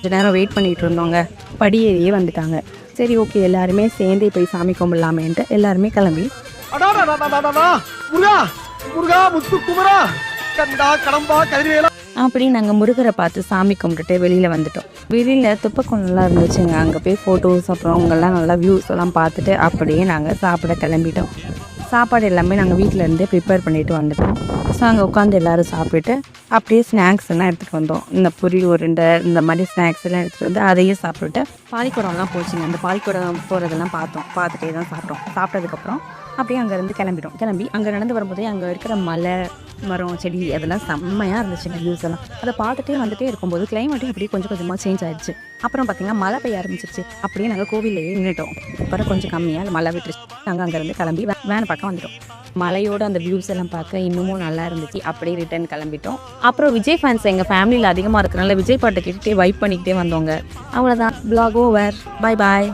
கொஞ்ச நேரம் வெயிட் பண்ணிகிட்டு இருந்தோங்க. படியேறியே வந்துட்டாங்க. சரி ஓகே எல்லாருமே சேர்ந்தே போய் சாமி கும்பிடலாமேன்ட்டு எல்லாருமே கிளம்பி அப்படி நாங்கள் முருகரை பார்த்து சாமி கும்பிட்டுட்டு வெளியில் வந்துட்டோம். வெளியில் துப்பக்குளம்லாம் இருந்துச்சுங்க. அங்கே போய் ஃபோட்டோஸ் அப்புறம் அவங்கெல்லாம் நல்லா வியூஸ் எல்லாம் பார்த்துட்டு அப்படியே நாங்கள் சாப்பிட கிளம்பிட்டோம். சாப்பாடு எல்லாமே நாங்கள் வீட்டில் இருந்தே ப்ரிப்பேர் பண்ணிட்டு வந்துட்டோம். ஸோ அங்கே உட்காந்து எல்லோரும் சாப்பிட்டுட்டு அப்படியே ஸ்நாக்ஸ் எல்லாம் எடுத்துகிட்டு வந்தோம். இந்த பொரி உருண்டை இந்த மாதிரி ஸ்நாக்ஸ் எல்லாம் எடுத்துகிட்டு வந்து அதையும் சாப்பிட்டுட்டு பாலிக்கூடம்லாம் போச்சுங்க. அந்த பாலிக்கூடம் போகிறதெல்லாம் பார்த்துட்டே தான் சாப்பிட்டோம். சாப்பிட்டதுக்கப்புறம் அப்படியே அங்கேருந்து கிளம்பி அங்கே நடந்து வரும்போதே அங்கே இருக்கிற மலை மரம் செடி அதெல்லாம் செம்மையாக இருந்துச்சுங்க. வியூஸ் எல்லாம் அதை பார்த்துட்டே வந்துட்டே இருக்கும்போது கிளைமேட்டும் அப்படியே கொஞ்சம் கொஞ்சமாக சேஞ்ச் ஆயிடுச்சு. அப்புறம் பார்த்திங்கன்னா மழை பெய்ய ஆரம்பிச்சிருச்சு. அப்படியே நாங்கள் கோவிலையே நின்றுட்டோம். அப்புறம் கொஞ்சம் கம்மியாக மழை விட்டுருச்சு. நாங்கள் அங்கேருந்து கிளம்பி வேனை பக்கம் வந்துட்டோம். மலையோட அந்த வியூஸ் எல்லாம் பார்க்க இன்னமும் நல்லா இருந்துச்சு. அப்படியே ரிட்டர்ன் கிளம்பிட்டோம். அப்புறம் விஜய் ஃபேன்ஸ் எங்கள் ஃபேமிலியில் அதிகமாக இருக்கிறனால விஜய் பாட்டை கேட்டுகிட்டே வைப் பண்ணிக்கிட்டே வந்தோங்க. அவ்வளோதான். Vlog over. Bye bye.